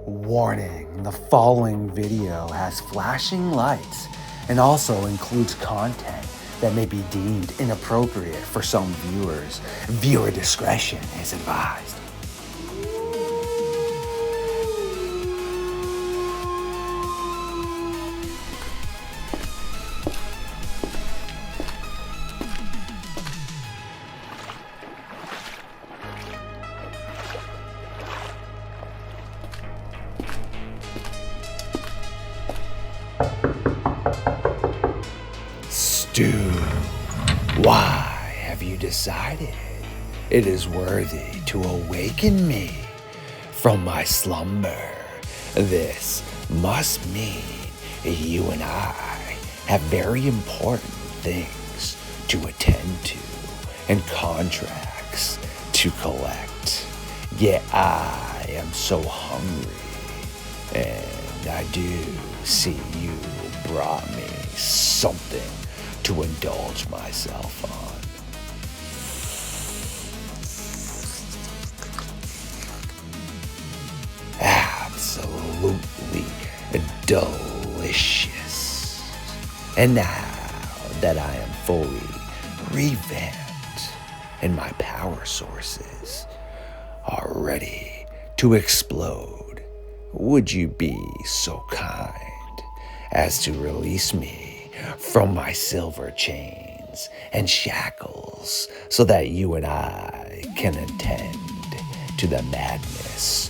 Warning, the following video has flashing lights and also includes content that may be deemed inappropriate for some viewers. Viewer discretion is advised. Stu, why have you decided it is worthy to awaken me from my slumber? This must mean you and I have very important things to attend to and contracts to collect. Yet I am so hungry, and I do see you brought me something to indulge myself on. Absolutely delicious. And now that I am fully revamped and my power sources are ready to explode, would you be so kind as to release me from my silver chains and shackles so that you and I can attend to the madness?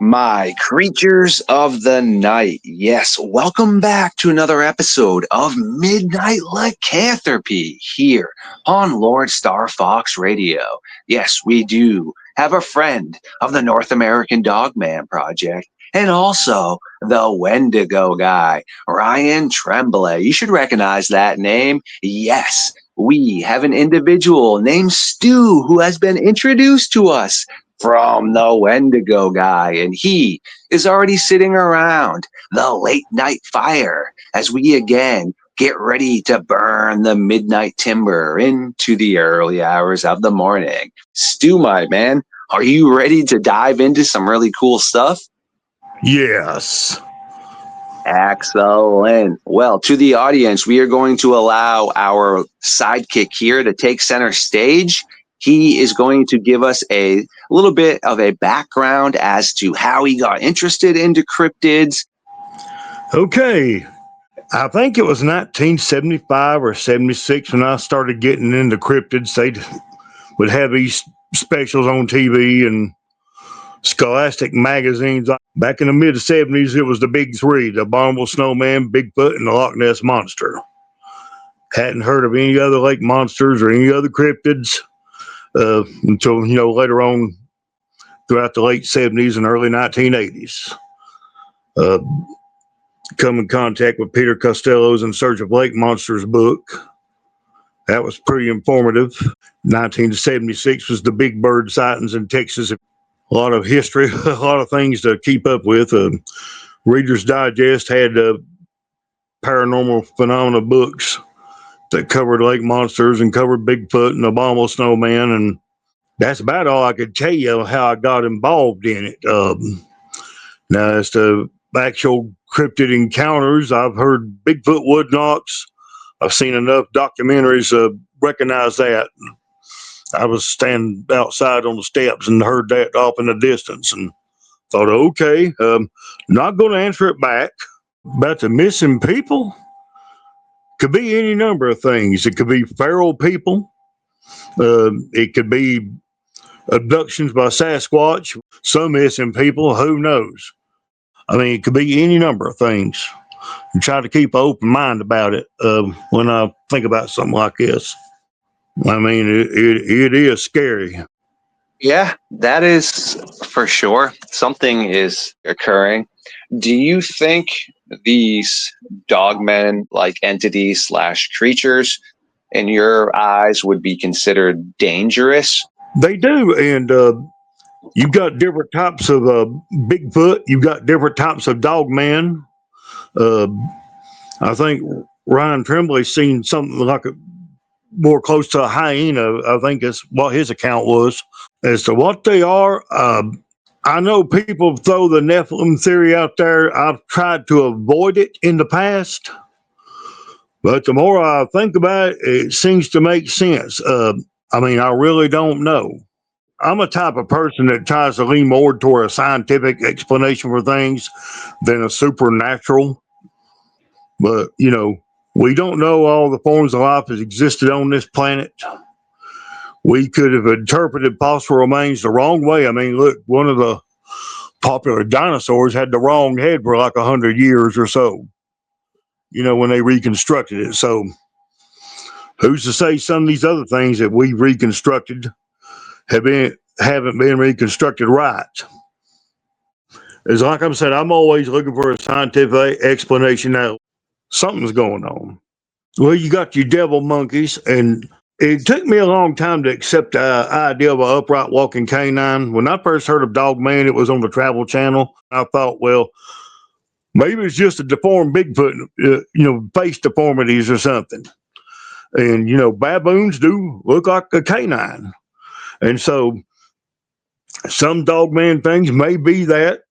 My creatures of the night. Yes, welcome back to another episode of Midnight Lycanthropy here on LordeStarfox Radio. Yes, we do have a friend of the North American Dogman Project and also the Wendigo guy, Ryan Tremblay. You should recognize that name. Yes, we have an individual named Stu who has been introduced to us from the Wendigo guy, and he is already sitting around the late night fire as we again get ready to burn the midnight timber into the early hours of the morning. Stu, my man, are you ready to dive into some really cool stuff? Yes. Excellent. Well, to the audience, we are going to allow our sidekick here to take center stage. He is going to give us a little bit of a background as to how he got interested into cryptids. Okay. I think it was 1975 or 76 when I started getting into cryptids. They would have these specials on TV and scholastic magazines. Back in the mid 70s, it was the big three: the Abominable Snowman, Bigfoot, and the Loch Ness Monster. Hadn't heard of any other lake monsters or any other cryptids until, later on throughout the late 70s and early 1980s. Come in contact with Peter Costello's In Search of Lake Monsters book. That was pretty informative. 1976 was the big bird sightings in Texas. A lot of history, a lot of things to keep up with. Reader's Digest had paranormal phenomena books that covered lake monsters and covered Bigfoot and the Abominable Snowman, and that's about all I could tell you how I got involved in it. Now, as to actual cryptid encounters, I've heard Bigfoot wood knocks. I've seen enough documentaries to recognize that. I was standing outside on the steps and heard that off in the distance and thought, okay, not going to answer it back. About the missing people, could be any number of things. It could be feral people. It could be abductions by Sasquatch. Some missing people, who knows? I mean, it could be any number of things. and try to keep an open mind about it when I think about something like this. I mean, it is scary. Yeah, that is for sure. Something is occurring. Do you think these dogmen like entities slash creatures in your eyes would be considered dangerous? They do, and you've got different types of Bigfoot. You've got different types of dogman. Uh, I think Ryan Tremblay's seen something like a more close to a hyena. I think is what his account was. As to what they are, I know people throw the Nephilim theory out there. I've tried to avoid it in the past, but the more I think about it, it seems to make sense. I mean, I really don't know. I'm a type of person that tries to lean more toward a scientific explanation for things than a supernatural. But, you know, we don't know all the forms of life that existed on this planet. We could have interpreted fossil remains the wrong way. I mean, look, one of the popular dinosaurs had the wrong head for like 100 years or so, you know, when they reconstructed it. So who's to say some of these other things that we reconstructed haven't been reconstructed right? It's like I'm saying, I'm always looking for a scientific explanation now. Something's going on. Well, you got your devil monkeys, and it took me a long time to accept the idea of an upright walking canine. When I first heard of Dogman, it was on the Travel Channel. I thought, well, maybe it's just a deformed Bigfoot, you know, face deformities or something. And, you know, baboons do look like a canine. And so some Dogman things may be that.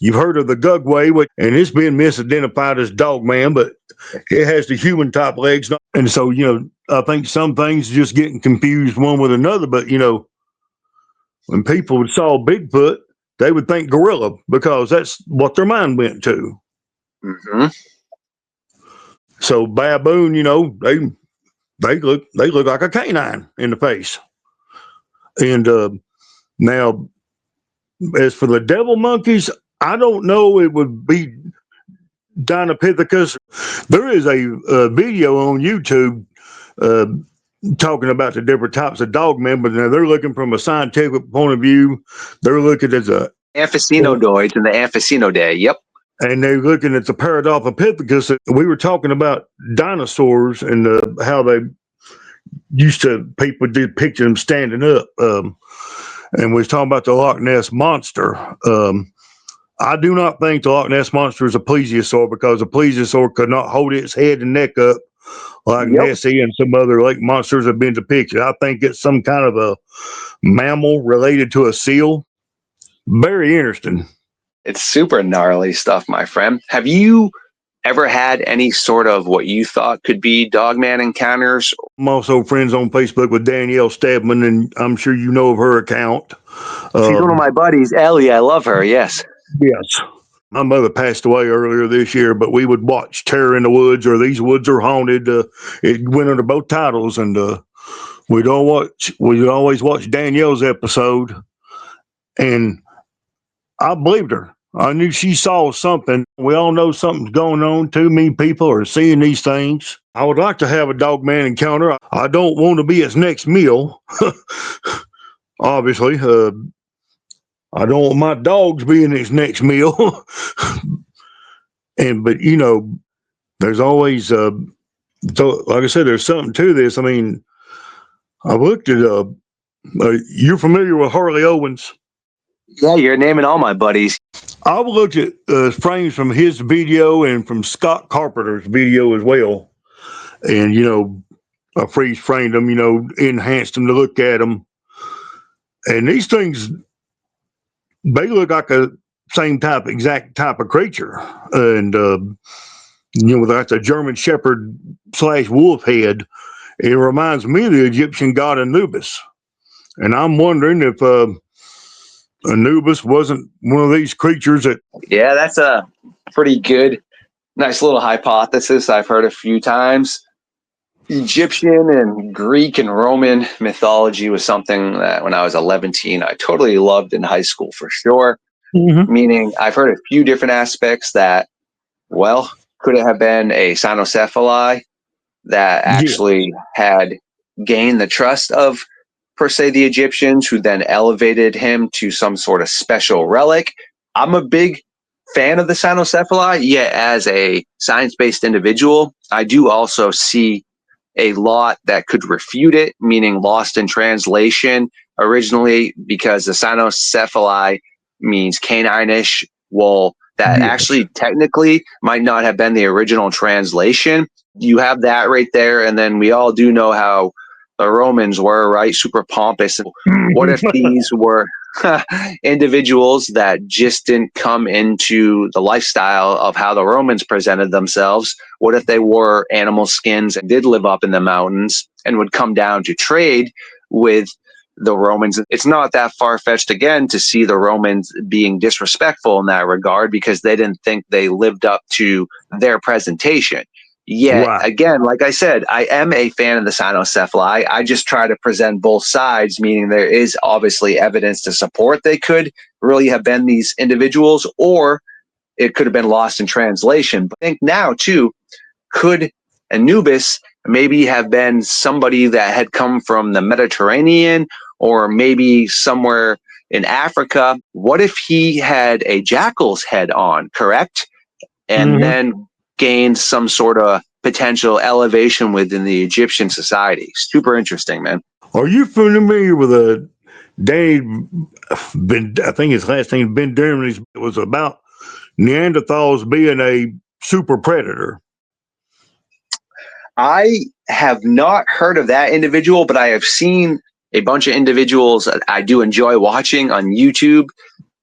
You've heard of the Gugway, and it's been misidentified as Dogman, but it has the human type legs. And so, you know, I think some things just getting confused one with another. But, you know, when people saw Bigfoot, they would think gorilla because that's what their mind went to. Mm-hmm. So baboon, you know, they look like a canine in the face. And now, as for the devil monkeys, I don't know. It would be Dinopithecus. There is a video on YouTube uh, talking about the different types of dogmen, but now they're looking from a scientific point of view. They're looking at the Amphicenoidoids and the Amphicenoidae. Yep. and they're looking at the Paradopithecus. We were talking about dinosaurs and how they used to people depict them standing up, and we was talking about the Loch Ness monster. I do not think the Loch Ness monster is a plesiosaur because a plesiosaur could not hold its head and neck up like Nessie and some other lake monsters have been depicted. I think it's some kind of a mammal related to a seal. Very interesting. It's super gnarly stuff, my friend. Have you ever had any sort of what you thought could be dogman encounters? I'm also friends on Facebook with Danielle Stedman, and I'm sure you know of her account. She's one of my buddies, Ellie. I love her. Yes. Yes. My mother passed away earlier this year, but we would watch Terror in the Woods or These Woods Are Haunted. It went under both titles, and we'd always watch Danielle's episode, and I believed her. I knew she saw something. We all know something's going on. Too many people are seeing these things. I would like to have a dogman encounter. I don't want to be its next meal. Obviously, I don't want my dogs being its next meal. But you know, there's always so like I said, there's something to this. I mean, I've looked at you're familiar with Harley Owens? Yeah, you're naming all my buddies. I've looked at frames from his video and from Scott Carpenter's video as well. And, you know, I freeze framed them, you know, enhanced them to look at them. And these things, they look like a exact type of creature. And, you know, that's a German Shepherd / wolf head. It reminds me of the Egyptian god Anubis. And I'm wondering if Anubis wasn't one of these creatures that. Yeah, that's a pretty good, nice little hypothesis I've heard a few times. Egyptian and Greek and Roman mythology was something that when I was 11, I totally loved in high school for sure. Mm-hmm. Meaning I've heard a few different aspects that, well, Could it have been a cynocephaly that Yeah. actually had gained the trust of, per se, the Egyptians, who then elevated him to some sort of special relic? I'm a big fan of the cynocephaly, yet as a science-based individual, I do also see a lot that could refute it, meaning lost in translation originally, because the cynocephaly means canine-ish. Well, that Yes. actually technically might not have been the original translation. You have that right there, and then we all do know how the Romans were, right? Super pompous. What if these were individuals that just didn't come into the lifestyle of how the Romans presented themselves? What if they wore animal skins and did live up in the mountains and would come down to trade with the Romans? It's not that far-fetched, again, to see the Romans being disrespectful in that regard because they didn't think they lived up to their presentation. Yet, Right. again, like I said, I am a fan of the cynocephaly. I just try to present both sides, meaning there is obviously evidence to support they could really have been these individuals, or it could have been lost in translation. But I think now, too, could Anubis maybe have been somebody that had come from the Mediterranean or maybe somewhere in Africa? What if he had a jackal's head on, correct? And Mhm. then gained some sort of potential elevation within the Egyptian society. Super interesting, man. Are you familiar with a Danny Ben? I think his last name Ben Dermody. It was about Neanderthals being a super predator. I have not heard of that individual, but I have seen a bunch of individuals that I do enjoy watching on YouTube,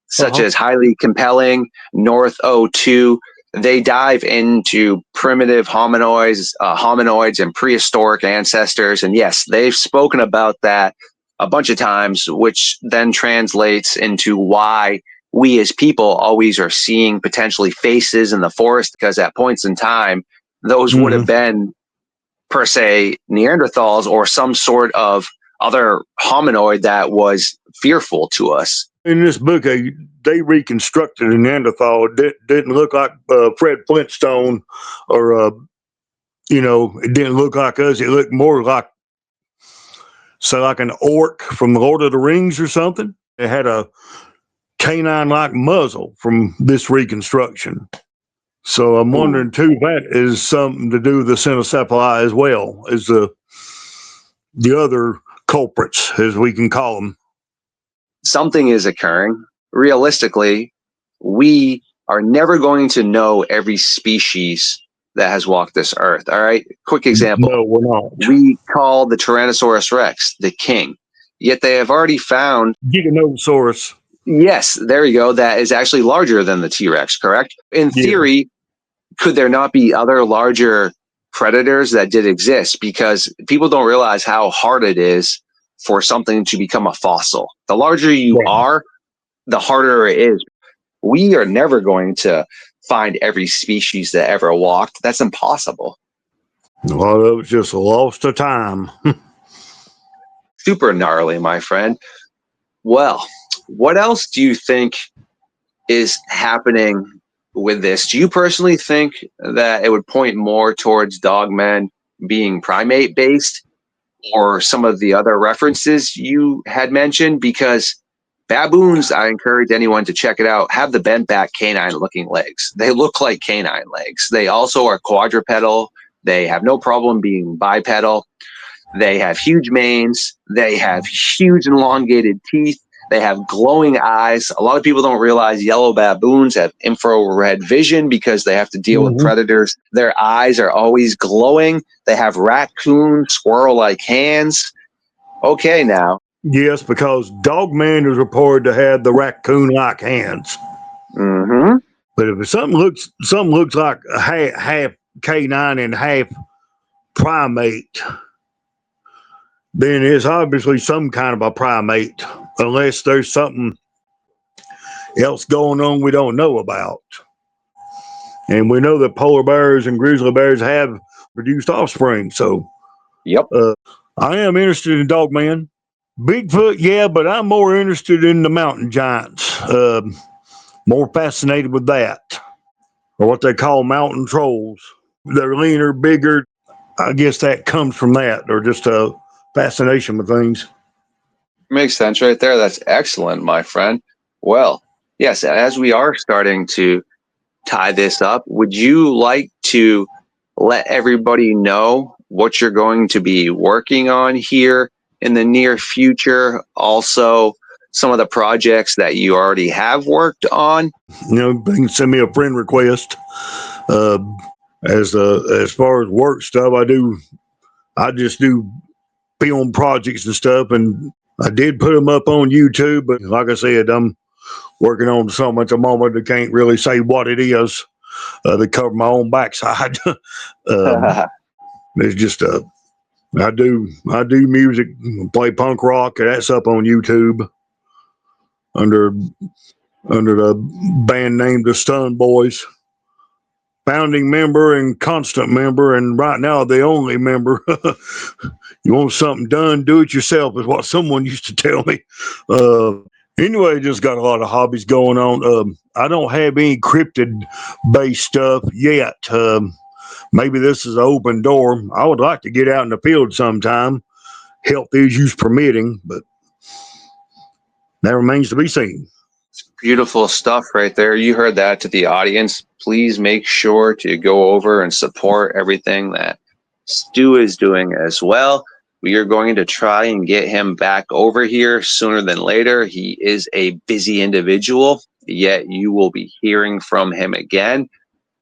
such Uh-huh. as Highly Compelling, North O2. They dive into primitive hominoids and prehistoric ancestors. And yes, they've spoken about that a bunch of times, which then translates into why we as people always are seeing potentially faces in the forest, because at points in time, those would have Hmm. been, per se, Neanderthals or some sort of other hominoid that was fearful to us. In this book, they reconstructed a Neanderthal. Didn't look like Fred Flintstone, or it didn't look like us. It looked more like, say, like an orc from the Lord of the Rings or something. It had a canine-like muzzle from this reconstruction. So I'm Ooh. wondering too, that is something to do with the cynocephaly as well as the other culprits, as we can call them. Something is occurring. Realistically, we are never going to know every species that has walked this earth. All right. Quick example. No, we're not. We call the Tyrannosaurus Rex the king, yet they have already found, Giganotosaurus. yes, there you go, that is actually larger than the T Rex, correct? In Yeah. theory, could there not be other larger predators that did exist? Because people don't realize how hard it is for something to become a fossil. The larger you Right. are, the harder it is. We are never going to find every species that ever walked. That's impossible. Well, it was just a lost to time. Super gnarly, my friend. Well, what else do you think is happening with this? Do you personally think that it would point more towards Dogman being primate based, or some of the other references you had mentioned? Because baboons, I encourage anyone to check it out, have the bent back canine looking legs. They look like canine legs. They also are quadrupedal. They have no problem being bipedal. They have huge manes. They have huge elongated teeth. They have glowing eyes. A lot of people don't realize yellow baboons have infrared vision because they have to deal with Hmm. predators. Their eyes are always glowing. They have raccoon, squirrel-like hands. Okay, now. Yes, because Dogman is reported to have the raccoon-like hands. Mm-hmm. But if something looks like a half canine and half primate, then it's obviously some kind of a primate, unless there's something else going on we don't know about. And we know that polar bears and grizzly bears have produced offspring. So Yep. I am interested in Dogman. Bigfoot, yeah, but I'm more interested in the mountain giants. More fascinated with that. or what they call mountain trolls. They're leaner, bigger. I guess that comes from that, or just a fascination with things. Makes sense right there. That's excellent, my friend. Well, yes, as we are starting to tie this up, would you like to let everybody know what you're going to be working on here in the near future? Also, some of the projects that you already have worked on? You can send me a friend request. Uh, as far as work stuff, I just do film projects and stuff, and I did put them up on YouTube, but like I said, I'm working on something at the moment. I can't really say what it is. They cover my own backside. It's just I do music, play punk rock, and that's up on YouTube under the band name the Stun Boys. Founding member and constant member, and right now the only member. You want something done, do it yourself, is what someone used to tell me. Anyway, just got a lot of hobbies going on. I don't have any cryptid based stuff yet. Maybe this is an open door. I would like to get out in the field sometime, health issues permitting, but that remains to be seen. Beautiful stuff right there. You heard that to the audience. Please make sure to go over and support everything that Stu is doing as well. We are going to try and get him back over here sooner than later. He is a busy individual, yet you will be hearing from him again.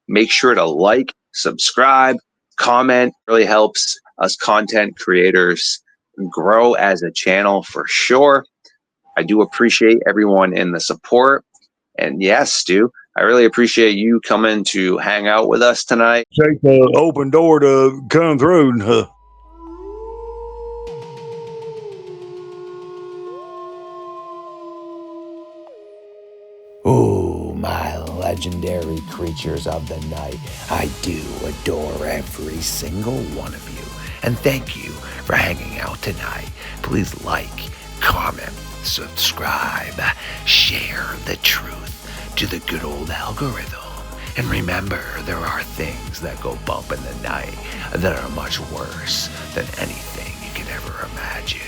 Make sure to like, subscribe, comment. It really helps us content creators grow as a channel for sure. I do appreciate everyone in the support. And yes, Stu, I really appreciate you coming to hang out with us tonight. Take the open door to come through. Oh, my legendary creatures of the night. I do adore every single one of you. And thank you for hanging out tonight. Please like, comment, subscribe, share the truth to the good old algorithm. And remember, there are things that go bump in the night that are much worse than anything you can ever imagine.